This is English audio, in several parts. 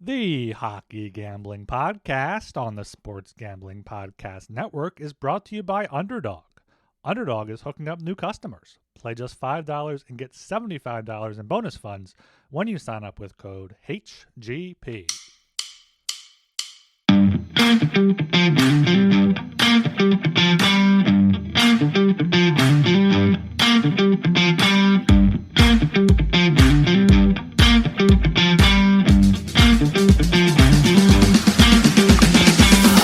The Hockey Gambling Podcast on the Sports Gambling Podcast Network is brought to you by Underdog. Underdog is hooking up new customers. Play just $5 and get $75 in bonus funds when you sign up with code HGP.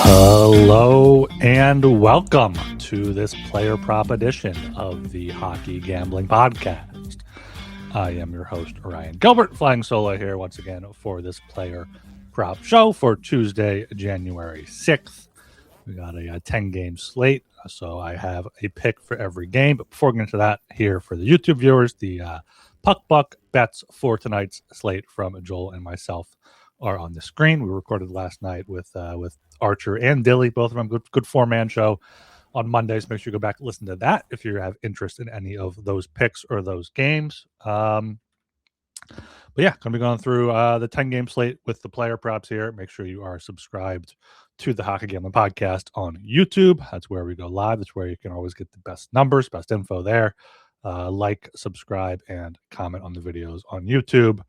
Hello and welcome to this player prop edition of the Hockey Gambling Podcast. I am your host, Ryan Gilbert, flying solo here once again for this player prop show for Tuesday, January 6th. We got a 10-game slate, so I have a pick for every game. But before getting into that, here for the YouTube viewers, the Puck Buck bets for tonight's slate from Joel and myself are on the screen. We recorded last night with Archer and Dilly, both of them good four-man show on Mondays. Make sure you go back and listen to that if you have interest in any of those picks or those games. But yeah, going to be going through the 10-game slate with the player props here. Make sure you are subscribed to the Hockey Gambling Podcast on YouTube. That's where we go live. That's where you can always get the best numbers, best info there. Like, subscribe, and comment on the videos on YouTube.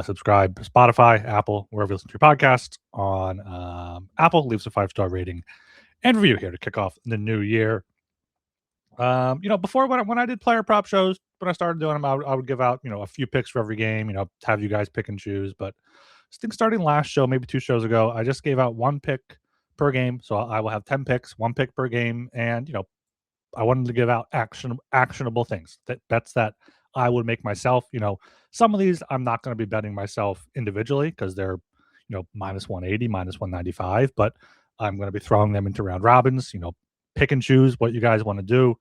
Subscribe to Spotify, Apple, wherever you listen to your podcasts. On Apple, leave us a 5-star rating and review here to kick off the new year. Before when I did player prop shows, when I started doing them, I would give out, a few picks for every game, have you guys pick and choose. But I think starting last show, maybe 2 shows ago, I just gave out 1 pick per game. So I will have 10 picks, 1 pick per game. And, I wanted to give out actionable things, bets that I would make myself. Some of these I'm not going to be betting myself individually because they're, minus 180, minus 195, but I'm going to be throwing them into round robins. Pick and choose what you guys want to do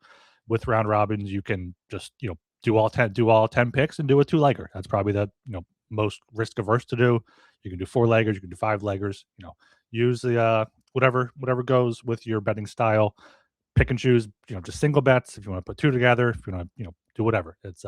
with round robins. You can just, do all 10 picks and do a 2-legger. That's probably the, most risk averse to do. You can do 4-leggers, you can do 5-leggers, use the, whatever goes with your betting style. Pick and choose, just single bets. If you want to put 2 together, if you want to, do whatever. It's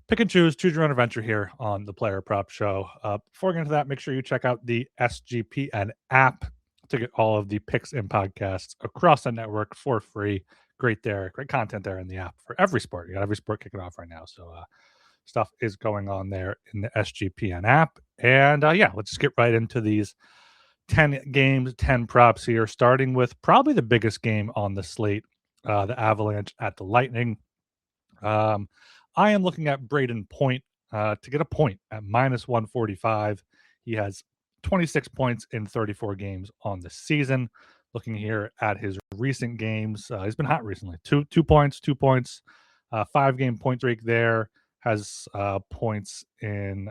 pick and choose your own adventure here on the Player Prop Show. Before we get into that, make sure you check out the SGPN app to get all of the picks and podcasts across the network for free. Great content there in the app for every sport. You got every sport kicking off right now. So stuff is going on there in the SGPN app. And let's just get right into these 10 games, 10 props here, starting with probably the biggest game on the slate, the Avalanche at the Lightning. I am looking at Braden Point to get a point at minus 145. He has 26 points in 34 games on the season. Looking here at his recent games, he's been hot recently. Two points, 5-game point streak there. Has points in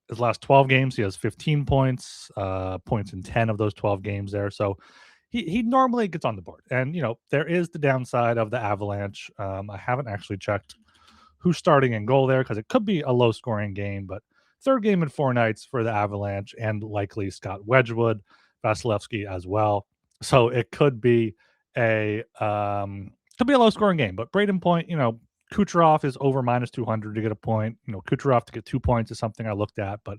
his last 12 games. He has 15 points, points in 10 of those 12 games there. So he normally gets on the board. And, there is the downside of the Avalanche. I haven't actually checked who's starting in goal there because it could be a low-scoring game. But 3rd game in 4 nights for the Avalanche and likely Scott Wedgwood, Vasilevsky as well. So it could be a low-scoring game. But Braden Point, Kucherov is over minus 200 to get a point. Kucherov to get 2 points is something I looked at. But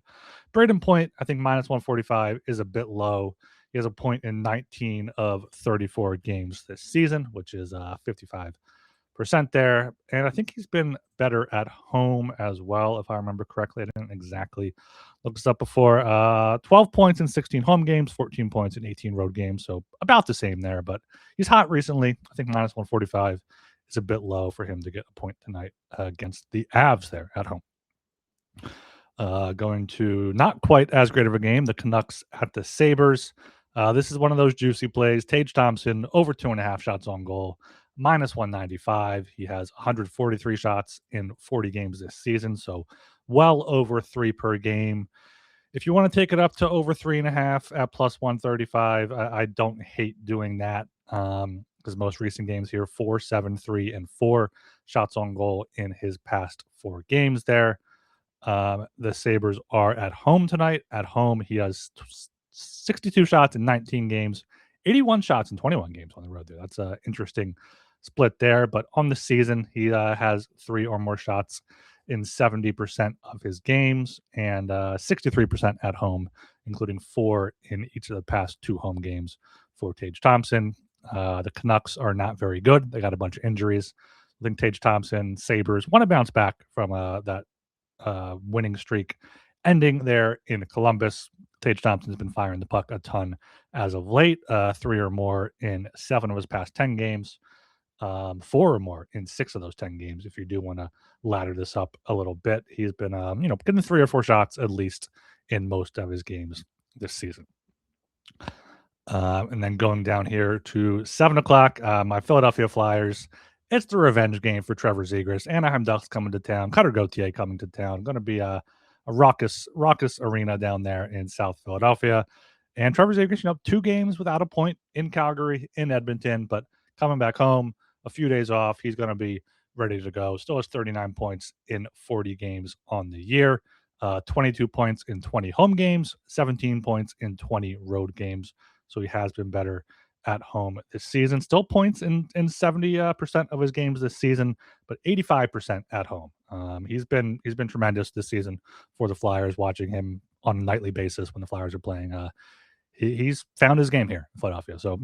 Braden Point, I think minus 145 is a bit low. He has a point in 19 of 34 games this season, which is 55% there. And I think he's been better at home as well, if I remember correctly. I didn't exactly look this up before. 12 points in 16 home games, 14 points in 18 road games. So about the same there. But he's hot recently. I think minus 145 is a bit low for him to get a point tonight against the Avs there at home. Going to not quite as great of a game, the Canucks at the Sabres. This is one of those juicy plays. Tage Thompson, over 2.5 shots on goal, minus 195. He has 143 shots in 40 games this season, so well over 3 per game. If you want to take it up to over 3.5 at plus 135, I don't hate doing that. Because most recent games here, 4, 7, 3, and 4 shots on goal in his past 4 games there. The Sabres are at home tonight. At home, he has 62 shots in 19 games, 81 shots in 21 games on the road there. That's an interesting split there. But on the season, he has 3 or more shots in 70% of his games and 63% at home, including 4 in each of the past 2 home games for Tage Thompson. The Canucks are not very good. They got a bunch of injuries. I think Tage Thompson, Sabres want to bounce back from that winning streak ending there in Columbus. Tage Thompson's been firing the puck a ton as of late, 3 or more in 7 of his past 10 games, 4 or more in 6 of those 10 games. If you do want to ladder this up a little bit, he's been, getting 3 or 4 shots at least in most of his games this season. And then going down here to 7 o'clock, my Philadelphia Flyers. It's the revenge game for Trevor Zegras. Anaheim Ducks coming to town. Cutter Gauthier coming to town. Going to be a raucous arena down there in South Philadelphia. And Trevor Zegras, 2 games without a point in Calgary, in Edmonton, but coming back home, a few days off, he's going to be ready to go. Still has 39 points in 40 games on the year. 22 points in 20 home games, 17 points in 20 road games. So he has been better at home this season. Still points in 70% of his games this season, but 85% at home. He's been tremendous this season for the Flyers. Watching him on a nightly basis when the Flyers are playing, he's found his game here in Philadelphia. So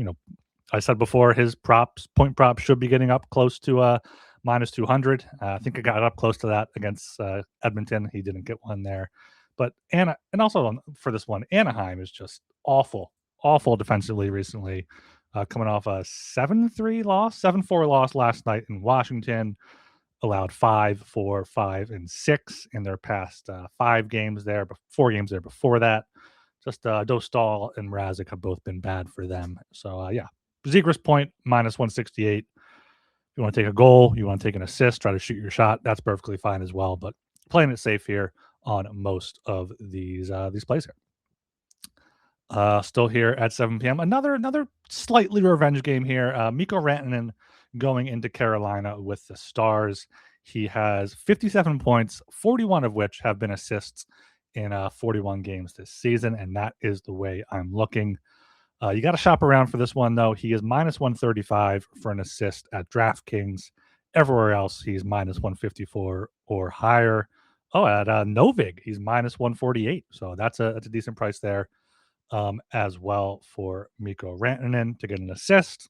I said before, his point props should be getting up close to minus 200. I think it got up close to that against Edmonton. He didn't get one there, but and also for this one, Anaheim is just awful defensively recently, coming off a 7-4 loss last night in Washington. Allowed 5, 4, 5, and 6 in their past 5 games there, but 4 games there before that. Just Dostal and Mrazek have both been bad for them. So Zegras point minus 168. You want to take a goal, you want to take an assist, try to shoot your shot. That's perfectly fine as well. But playing it safe here on most of these plays here. Still here at 7 p.m. Another slightly revenge game here. Mikko Rantanen going into Carolina with the Stars. He has 57 points, 41 of which have been assists in 41 games this season, and that is the way I'm looking. You got to shop around for this one, though. He is minus 135 for an assist at DraftKings. Everywhere else, he's minus 154 or higher. At Novig, he's minus 148. So that's a decent price there. As well for Mikko Rantanen to get an assist.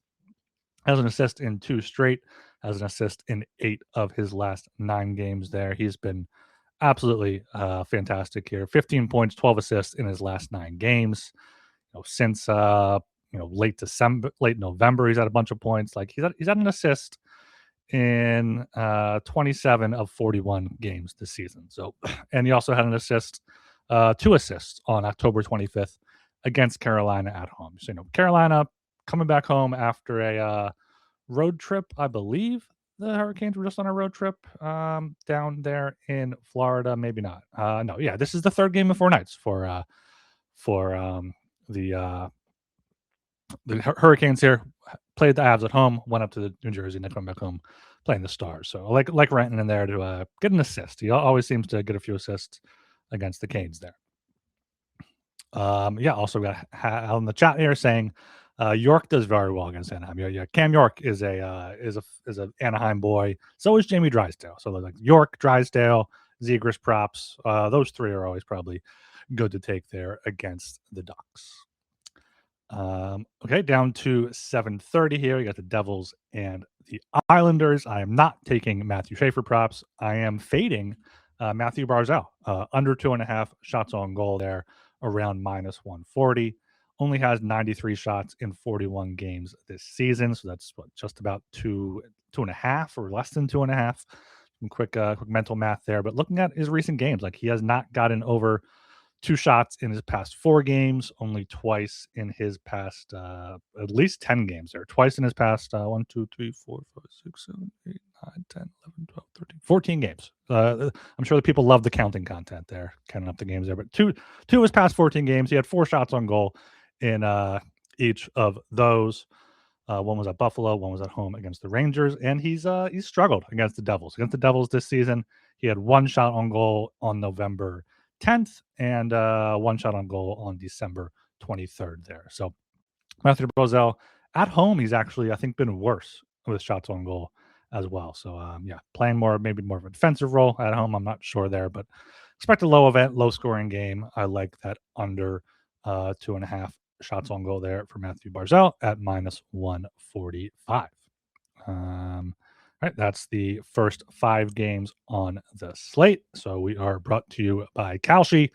Has an assist in 2 straight. Has an assist in 8 of his last 9 games there. He's been absolutely fantastic here. 15 points, 12 assists in his last 9 games. Since late November, he's had a bunch of points. Like he's had an assist in 27 of 41 games this season. So, and he also had an assist, 2 assists on October 25th against Carolina at home. So, Carolina coming back home after a road trip. I believe the Hurricanes were just on a road trip down there in Florida. Maybe not. No, yeah, this is the 3rd game of 4 nights for the Hurricanes here. Played the Avs at home, went up to the New Jersey, and then come back home playing the Stars. So like Rantanen in there to get an assist. He always seems to get a few assists against the Canes there. Also got Hal in the chat here saying York does very well against Anaheim. Yeah, Cam York is a Anaheim boy. So is Jamie Drysdale. So like York, Drysdale, Zegras props. Those 3 are always probably good to take there against the Ducks. Okay, down to 7:30 here. We got the Devils and the Islanders. I am not taking Matthew Schaefer props. I am fading Matthew Barzal under 2.5 shots on goal there, around minus 140. Only has 93 shots in 41 games this season, so that's just about 2.5 or less than 2.5. Some quick mental math there. But looking at his recent games, like he has not gotten over 2 shots in his past 4 games, only twice in his past at least 10 games there. Twice in his past 1, 2, 3, 4, 5, 6, 7, 8, 9, 10, 11, 12, 13, 14 games. I'm sure the people love the counting content there, counting up the games there. But two of his past 14 games, he had 4 shots on goal in each of those. One was at Buffalo, one was at home against the Rangers, and he's struggled against the Devils. Against the Devils this season, he had 1 shot on goal on November 10th and 1 shot on goal on December 23rd there. So Matthew Barzal at home, he's actually, I think, been worse with shots on goal as well. So playing maybe more of a defensive role at home. I'm not sure there, but expect a low scoring game. I like that under 2.5 shots on goal there for Matthew Barzal at minus 145. All right, that's the first 5 games on the slate. So we are brought to you by Kalshi,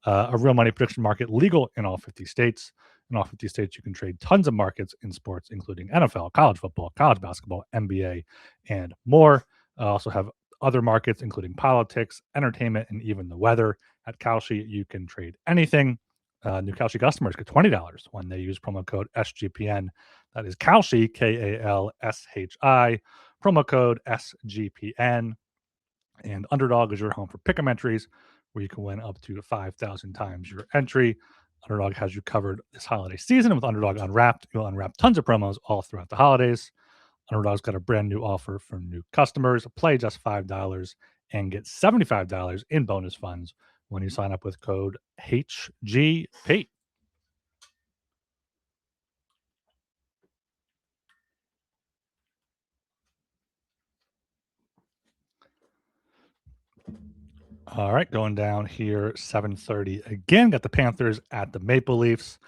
a real money prediction market legal in all 50 states. In all 50 states, you can trade tons of markets in sports, including NFL, college football, college basketball, NBA, and more. Also have other markets, including politics, entertainment, and even the weather. At Kalshi, you can trade anything. New Kalshi customers get $20 when they use promo code SGPN. That is Kalshi, Kalshi, promo code SGPN. And Underdog is your home for pick'em entries, where you can win up to 5,000 times your entry. Underdog has you covered this holiday season with Underdog Unwrapped. You'll unwrap tons of promos all throughout the holidays. Underdog's got a brand new offer for new customers. Play just $5 and get $75 in bonus funds when you sign up with code HGP. All right, going down here, 7:30 again. Got the Panthers at the Maple Leafs.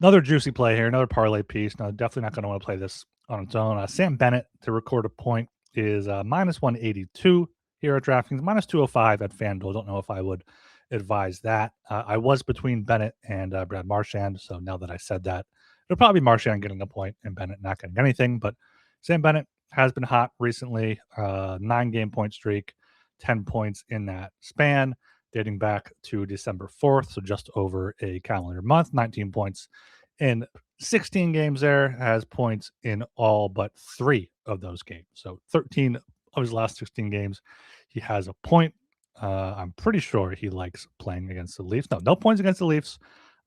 Another juicy play here, another parlay piece. Now, definitely not going to want to play this on its own. Sam Bennett to record a point is minus 182 here at DraftKings, minus 205 at FanDuel. Don't know if I would advise that. I was between Bennett and Brad Marchand, so now that I said that, it'll probably be Marchand getting a point and Bennett not getting anything. But Sam Bennett has been hot recently, 9-game point streak, 10 points in that span, dating back to December 4th, so just over a calendar month, 19 points in 16 games there, has points in all but 3 of those games. So 13 of his last 16 games, he has a point. I'm pretty sure he likes playing against the Leafs. No points against the Leafs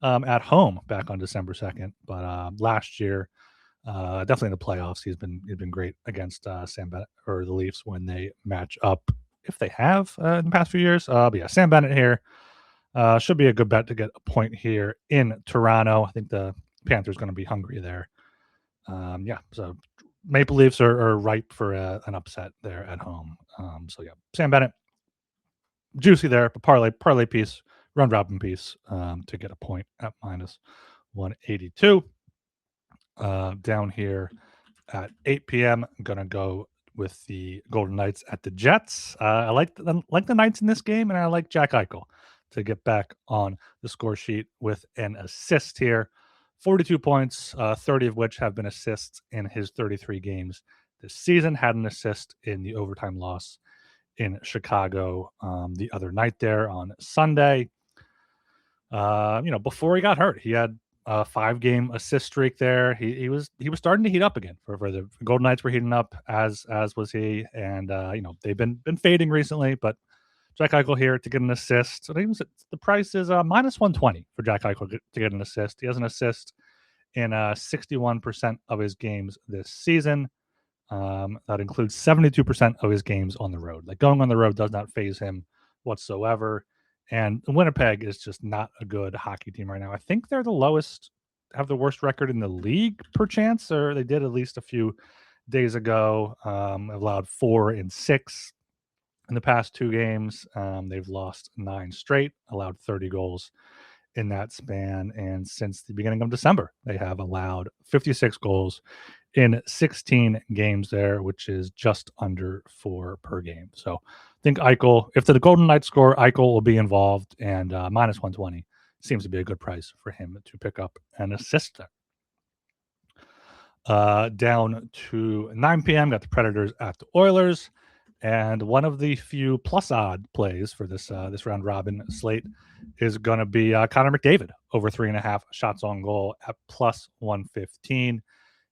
at home back on December 2nd, but last year, definitely in the playoffs, he's been great against Sam Bennett or the Leafs when they match up, if they have in the past few years. But yeah, Sam Bennett here should be a good bet to get a point here in Toronto. I think the Panthers going to be hungry there. So Maple Leafs are ripe for an upset there at home. So yeah, Sam Bennett, juicy there, but parlay piece, run robin piece to get a point at minus 182. Down here at 8 p.m., I'm going to go with the Golden Knights at the Jets. I like the Knights in this game, and I like Jack Eichel to get back on the score sheet with an assist here. 42 points, 30 of which have been assists in his 33 games this season. Had an assist in the overtime loss in Chicago the other night there on Sunday. Before he got hurt, he had a 5-game assist streak there. He was starting to heat up again for the Golden Knights were heating up as was he, and they've been fading recently. But Jack Eichel here to get an assist. So the price is minus 120 for Jack Eichel to get an assist. He has an assist in 61% of his games this season. That includes 72% of his games on the road. Like, going on the road does not faze him whatsoever. And Winnipeg is just not a good hockey team right now. I think they're have the worst record in the league, perchance, or they did at least a few days ago. Allowed 4 in 6 in the past 2 games. They've lost 9 straight, allowed 30 goals in that span. And since the beginning of December, they have allowed 56 goals in 16 games there, which is just under 4 per game. So I think Eichel, if the Golden Knights score, Eichel will be involved, and minus 120 seems to be a good price for him to pick up an assist there. Down to 9 p.m., got the Predators at the Oilers, and one of the few plus odd plays for this round robin slate is going to be Connor McDavid over 3.5 shots on goal at plus 115.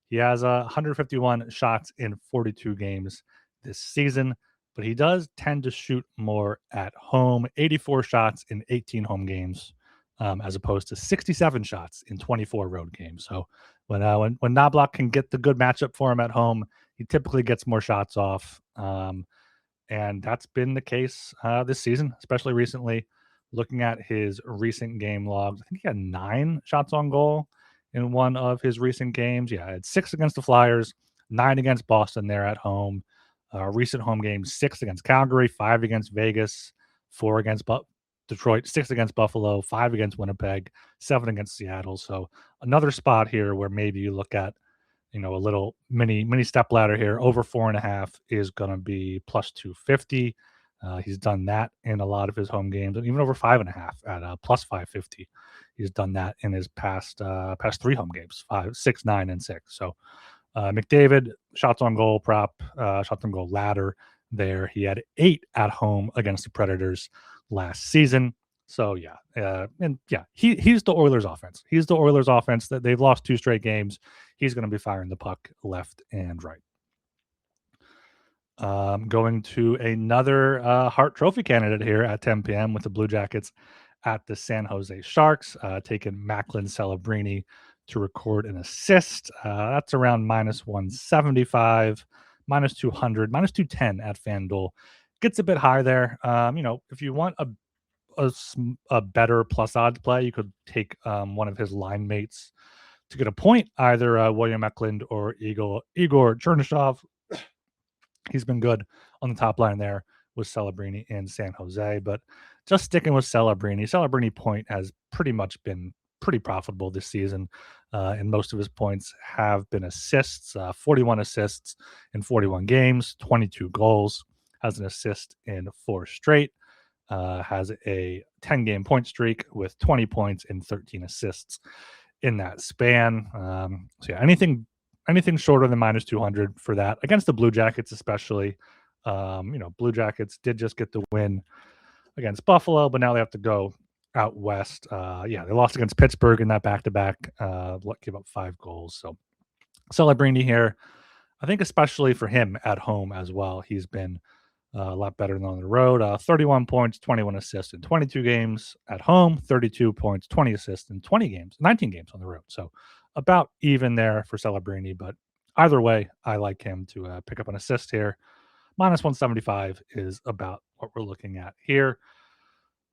He has 151 shots in 42 games this season, but he does tend to shoot more at home. 84 shots in 18 home games, as opposed to 67 shots in 24 road games. So when Knobloch can get the good matchup for him at home, he typically gets more shots off, and that's been the case this season, especially recently. Looking at his recent game logs, I think he had 9 shots on goal in one of his recent games. Yeah, I had 6 against the Flyers, 9 against Boston there at home. Recent home games: 6 against Calgary, 5 against Vegas, 4 against Detroit, 6 against Buffalo, 5 against Winnipeg, 7 against Seattle. So another spot here where maybe you look at, a little mini step ladder here. Over 4.5 is going to be plus 250. He's done that in a lot of his home games, and even over 5.5 at plus 550. He's done that in his past 3 home games: 5, 6, 9, and 6. So McDavid, shots on goal prop, shots on goal ladder there. He had 8 at home against the Predators last season. So he's the Oilers offense. He's the Oilers offense that they've lost 2 straight games. He's going to be firing the puck left and right. Going to another Hart Trophy candidate here at 10 p.m. with the Blue Jackets at the San Jose Sharks, taking Macklin Celebrini to record an assist. That's around minus 175, minus 200, minus 210 at FanDuel. Gets a bit high there. If you want a better plus odds play, you could take one of his line mates to get a point, either William Eklund or Igor Chernyshov. He's been good on the top line there with Celebrini in San Jose, but just sticking with Celebrini point has pretty much been pretty profitable this season, and most of his points have been assists. 41 assists in 41 games, 22 goals, has an assist in 4 straight, has a 10-game point streak with 20 points and 13 assists in that span. Anything shorter than minus 200 for that against the Blue Jackets, especially. Blue Jackets did just get the win against Buffalo, but now they have to go out west. They lost against Pittsburgh in that back-to-back, give up 5 goals. So Celebrini here, I think especially for him at home as well, he's been a lot better than on the road. 31 points, 21 assists in 22 games at home, 32 points, 20 assists in 19 games on the road. So about even there for Celebrini, but either way, I like him to pick up an assist here. Minus 175 is about what we're looking at here.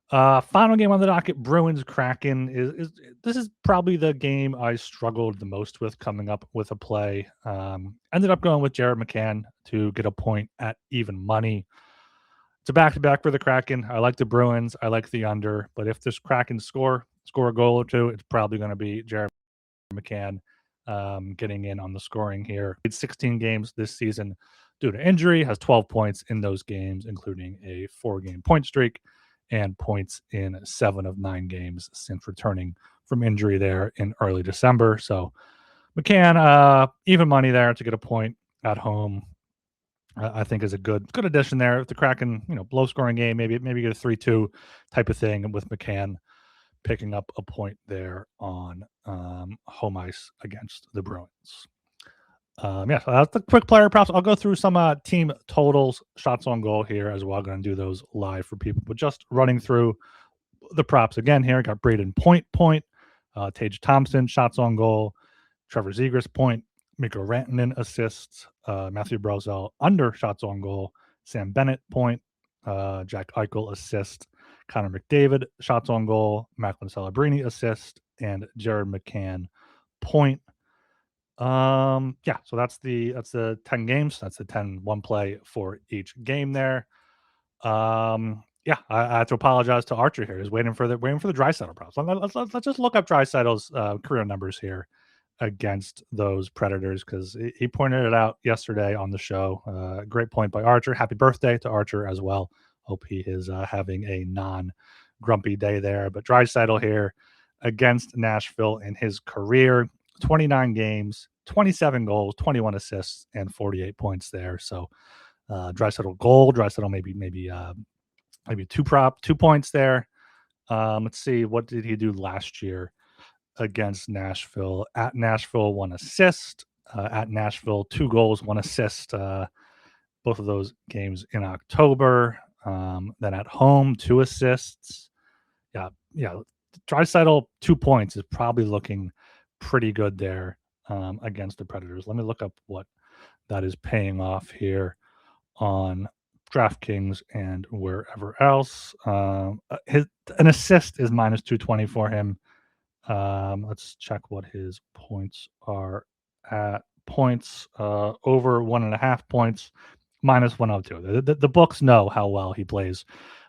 Final game on the docket: Bruins Kraken. This is probably the game I struggled the most with coming up with a play. Ended up going with Jared McCann to get a point at even money. It's a back-to-back for the Kraken. I like the Bruins. I like the under, but if this Kraken score a goal or two, it's probably going to be Jared McCann getting in on the scoring here. It's 16 games this season due to injury, has 12 points in those games, including a 4-game point streak and points in 7 of 9 games since returning from injury there in early December. So McCann, even money there to get a point at home, I think is a good addition there. If the Kraken, low scoring game, maybe get a 3-2 type of thing with McCann picking up a point there on home ice against the Bruins. So that's the quick player props. I'll go through some team totals, shots on goal here as well. I'm going to do those live for people, but just running through the props again here. Got Braden point, Tage Thompson, shots on goal, Trevor Zegras point, Mikko Rantanen assists, Matthew Barzal under shots on goal, Sam Bennett point, Jack Eichel assist, Connor McDavid shots on goal, Macklin Celebrini assist, and Jared McCann point. So that's the 10 games. That's the 10-1 play for each game there. I have to apologize to Archer here. He's waiting for the Draisaitl props. Let's just look up Draisaitl's career numbers here against those Predators, because he pointed it out yesterday on the show. Great point by Archer. Happy birthday to Archer as well. Hope he is having a non-grumpy day there. But Draisaitl here against Nashville in his career, 29 games, 27 goals, 21 assists, and 48 points there. So Draisaitl goal, Draisaitl maybe 2 points there. Let's see, what did he do last year against Nashville? At Nashville, 1 assist. At Nashville, 2 goals, 1 assist. Both of those games in October. Then at home, 2 assists. Draisaitl 2 points is probably looking pretty good there against the Predators. Let me look up what that is paying off here on DraftKings and wherever else. An assist is minus 220 for him. Let's check what his points are at. Points over 1.5 points, minus 102. The books know how well he plays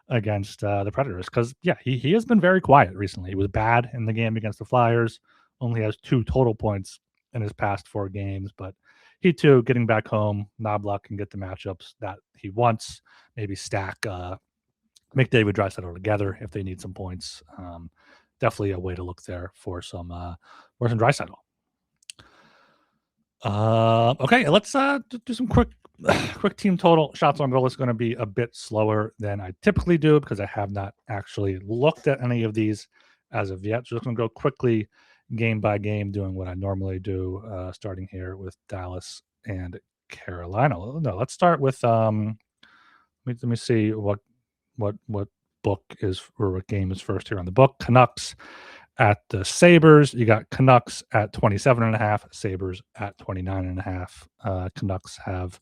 against the Predators because, yeah, he has been very quiet recently. He was bad in the game against the Flyers, only has 2 total points in his past 4 games, but he too getting back home. Knobloch can get the matchups that he wants. Maybe stack McDavid, Draisaitl together if they need some points. Definitely a way to look there for some Draisaitl. Okay, let's do some quick team total. Shots on goal is going to be a bit slower than I typically do because I have not actually looked at any of these as of yet. Just going to go quickly game by game, doing what I normally do, starting here with Dallas and Carolina. No, let's start with let me see what book is or what game is first here on the book. Canucks at the Sabres. You got Canucks at 27.5, Sabres at 29.5. Canucks have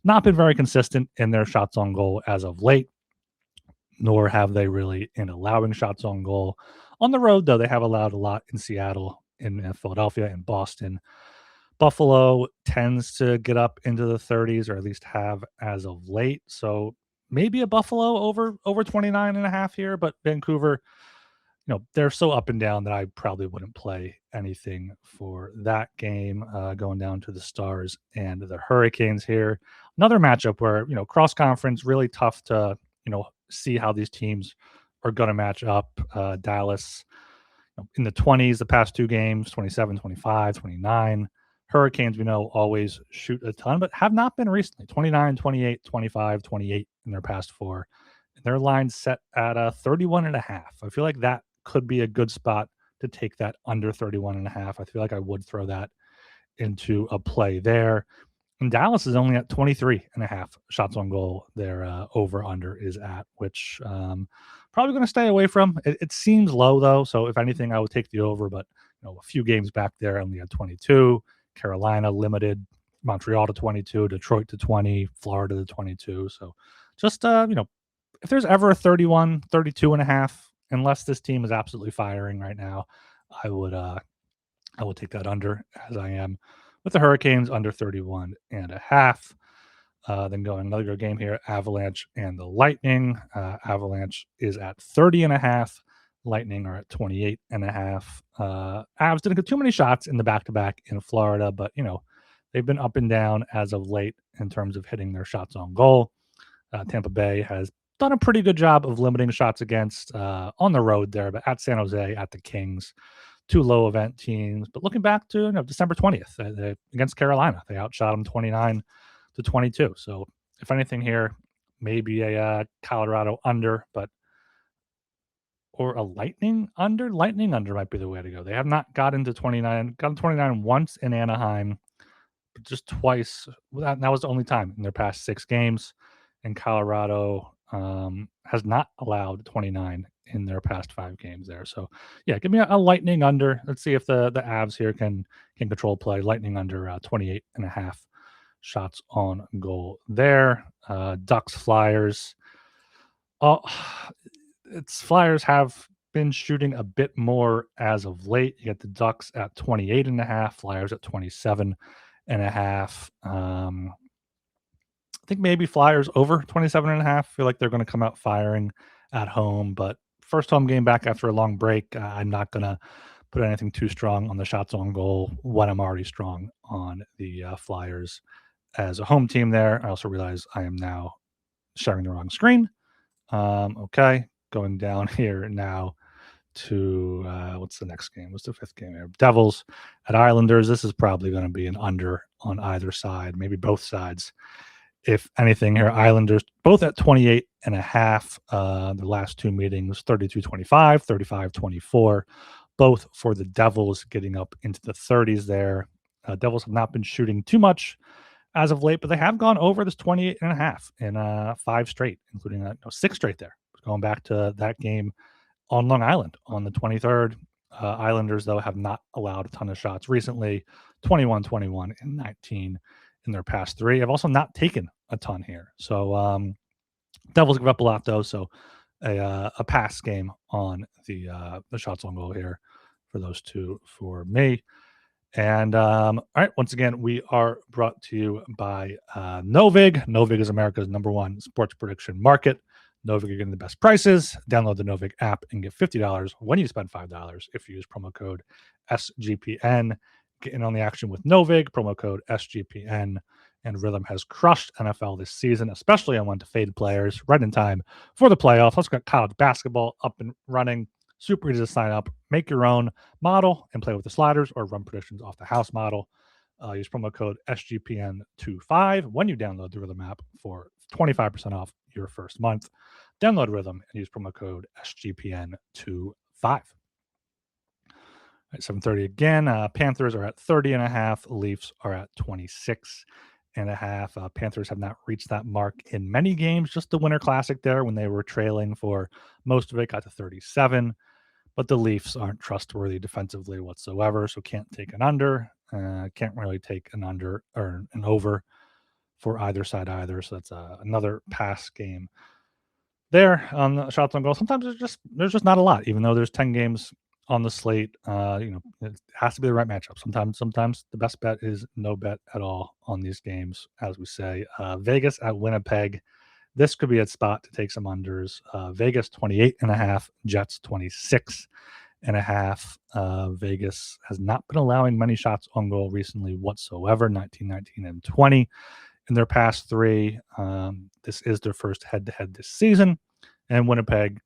not been very consistent in their shots on goal as of late, nor have they really in allowing shots on goal. On the road, though, they have allowed a lot in Seattle, in Philadelphia, in Boston. Buffalo tends to get up into the 30s, or at least have as of late. So maybe a Buffalo over 29.5 here, but Vancouver, they're so up and down that I probably wouldn't play anything for that game. Going down to the Stars and the Hurricanes here. Another matchup where, cross conference, really tough to, see how these teams are going to match up. Dallas in the 20s, the past 2 games, 27, 25, 29. Hurricanes, we know, always shoot a ton, but have not been recently. 29, 28, 25, 28 in their past 4. And their line's set at 31.5. I feel like that could be a good spot to take that under 31.5. I feel like I would throw that into a play there. And Dallas is only at 23.5 shots on goal. Their over-under is at, which probably going to stay away from. It seems low, though, so if anything, I would take the over, but a few games back there, only had 22. Carolina limited, Montreal to 22, Detroit to 20, Florida to 22. So just, if there's ever a 31, 32.5, unless this team is absolutely firing right now, I would take that under, as I am with the Hurricanes under 31.5. Then going another good game here, Avalanche and the Lightning. Avalanche is at 30.5. Lightning are at 28.5. Avs didn't get too many shots in the back-to-back in Florida, but, they've been up and down as of late in terms of hitting their shots on goal. Tampa Bay has done a pretty good job of limiting shots against on the road there, but at San Jose, at the Kings, 2 low event teams. But looking back to December 20th against Carolina, they outshot them 29-22. So if anything here, maybe a Colorado under, or a Lightning under. Lightning under might be the way to go. They have not gotten to 29. Gotten 29 once in Anaheim, but just twice. That was the only time in their past 6 games. And Colorado has not allowed 29 in their past 5 games there. So, yeah, give me a Lightning under. Let's see if the Avs here can control play. Lightning under 28.5 shots on goal there. Ducks, Flyers. Flyers have been shooting a bit more as of late. You got the Ducks at 28.5, Flyers at 27.5. I think maybe Flyers over 27.5. I feel like they're going to come out firing at home, but first home game back after a long break. I'm not going to put anything too strong on the shots on goal when I'm already strong on the Flyers as a home team there. I also realize I am now sharing the wrong screen. Okay. Going down here now to what's the next game? What's the 5th game here? Devils at Islanders. This is probably going to be an under on either side, maybe both sides. If anything here, Islanders both at 28.5. The last 2 meetings, 32-25, 35-24. Both for the Devils getting up into the 30s there. Devils have not been shooting too much as of late, but they have gone over this 28.5 in 5 straight, including 6 straight there. Going back to that game on Long Island on the 23rd. Islanders, though, have not allowed a ton of shots recently, 21, 21, and 19 in their past 3. I've also not taken a ton here. So Devils give up a lot, though, so a pass game on the shots on goal here for those 2 for me. And all right, once again, we are brought to you by Novig. Novig is America's #1 sports prediction market. Novig, you're getting the best prices. Download the Novig app and get $50 when you spend $5 if you use promo code SGPN. Get in on the action with Novig, promo code SGPN. And Rhythm has crushed NFL this season, especially on one-to-fade players, right in time for the playoffs. Let's get college basketball up and running. Super easy to sign up. Make your own model and play with the sliders or run predictions off the house model. Use promo code SGPN25 when you download the Rhythm app for 25% off your first month. Download Rhythm and use promo code SGPN25. At 7:30 again, Panthers are at 30.5. Leafs are at 26.5. Panthers have not reached that mark in many games. Just the Winter Classic there when they were trailing for most of it, got to 37. But the Leafs aren't trustworthy defensively whatsoever, so can't take an under. Can't really take an under or an over for either side either. So that's another pass game there on the shots on goal. Sometimes there's just not a lot, even though there's 10 games on the slate. It has to be the right matchup. Sometimes the best bet is no bet at all on these games, as we say. Vegas at Winnipeg. This could be a spot to take some unders. Vegas 28.5, Jets 26.5. Vegas has not been allowing many shots on goal recently whatsoever. 19, 19, and 20 in their past three. This is their first head-to-head this season, and Winnipeg,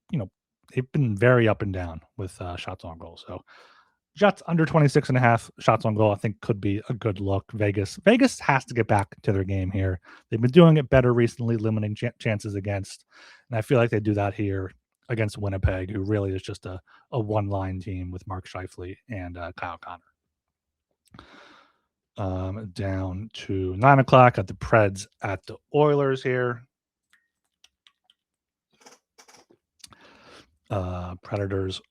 they've been very up and down with shots on goal. So Jets under 26.5 shots on goal, I think could be a good look. Vegas has to get back to their game here. They've been doing it better recently, limiting chances against. And I feel like they do that here against Winnipeg, who really is just a one-line team with Mark Scheifele and Kyle Connor. Down to 9 o'clock at the Preds at the Oilers here. Predators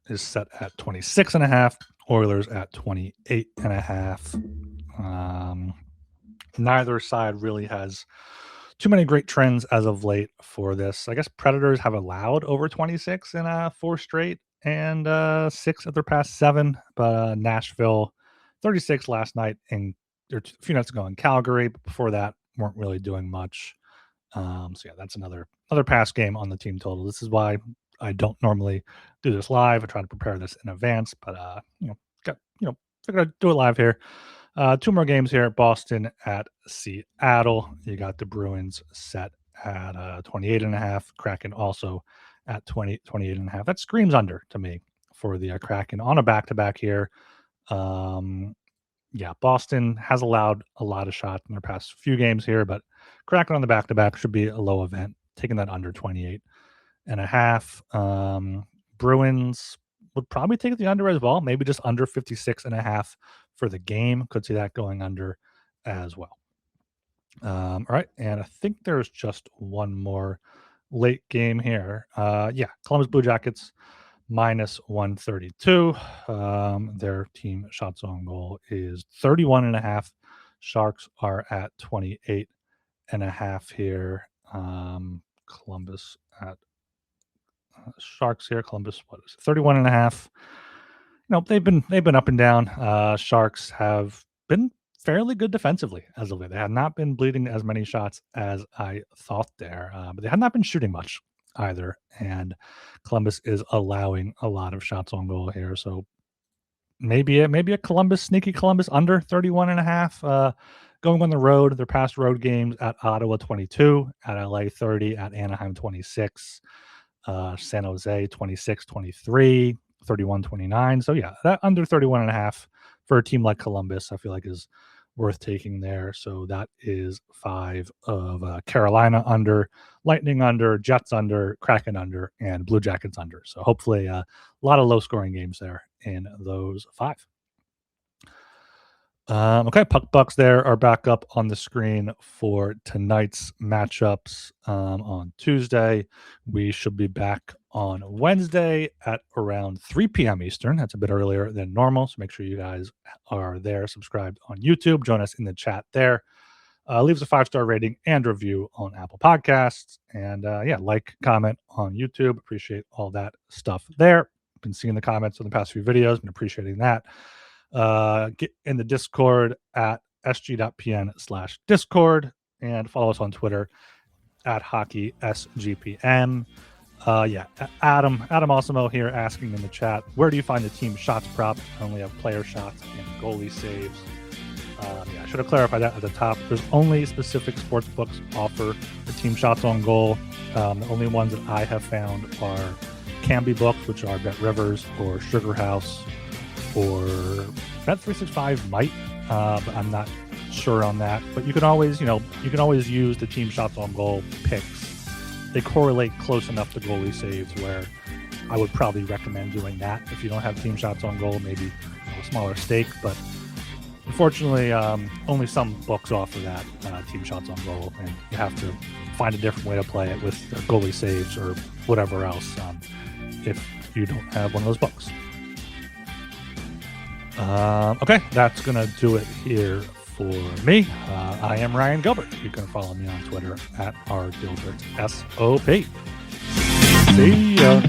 is set at 26.5. Oilers at 28.5. Neither side really has too many great trends as of late for this. I guess Predators have allowed over 26 in 4 straight and 6 of their past 7. But Nashville 36 last night and a few nights ago in Calgary. But before that, weren't really doing much. So yeah, that's another pass game on the team total. This is why I don't normally do this live. I try to prepare this in advance, but figured I'd do it live here. 2 more games here. Boston at Seattle. You got the Bruins set at 28.5. Kraken also at 28.5. That screams under to me for the Kraken on a back-to-back here. Boston has allowed a lot of shots in their past few games here, but Kraken on the back-to-back should be a low event. Taking that under 28.5. Bruins would probably take the under as well, maybe just under 56.5 for the game. Could see that going under as well. All right, and I think there's just one more late game here. Columbus Blue Jackets minus 132. Their team shots on goal is 31.5. Sharks are at 28.5 here. Columbus at Sharks here. Columbus, what is it? 31.5. They've been up and down. Sharks have been fairly good defensively as of late. They have not been bleeding as many shots as I thought there, but they have not been shooting much either. And Columbus is allowing a lot of shots on goal here. So maybe a sneaky Columbus under 31.5. Going on the road, their past road games at Ottawa 22, at LA 30, at Anaheim 26, San Jose 26, 23, 31, 29. So yeah, that under 31.5 for a team like Columbus, I feel like is worth taking there. So that is 5 of Carolina under, Lightning under, Jets under, Kraken under, and Blue Jackets under. So hopefully a lot of low-scoring games there in those 5. Okay, puck bucks there are back up on the screen for tonight's matchups on Tuesday. We should be back on Wednesday at around 3 p.m. Eastern. That's a bit earlier than normal, so make sure you guys are there, subscribed on YouTube. Join us in the chat there. Leave us a 5-star rating and review on Apple Podcasts. And like, comment on YouTube. Appreciate all that stuff there. Been seeing the comments on the past few videos, been appreciating that. Get in the Discord at sg.pn/Discord and follow us on Twitter at HockeySGPN. Adam Osimo here asking in the chat, where do you find the team shots prop? I only have player shots and goalie saves. I should have clarified that at the top. There's only specific sports books offer the team shots on goal. The only ones that I have found are Camby books, which are Bet Rivers or Sugar House, or Bet365 might, but I'm not sure on that. But you can always use the team shots on goal picks. They correlate close enough to goalie saves where I would probably recommend doing that if you don't have team shots on goal, maybe a smaller stake. But unfortunately, only some books offer that team shots on goal, and you have to find a different way to play it with goalie saves or whatever else if you don't have one of those books. Okay, that's going to do it here for me. I am Ryan Gilbert. You can follow me on Twitter at rgilbertsop. See ya.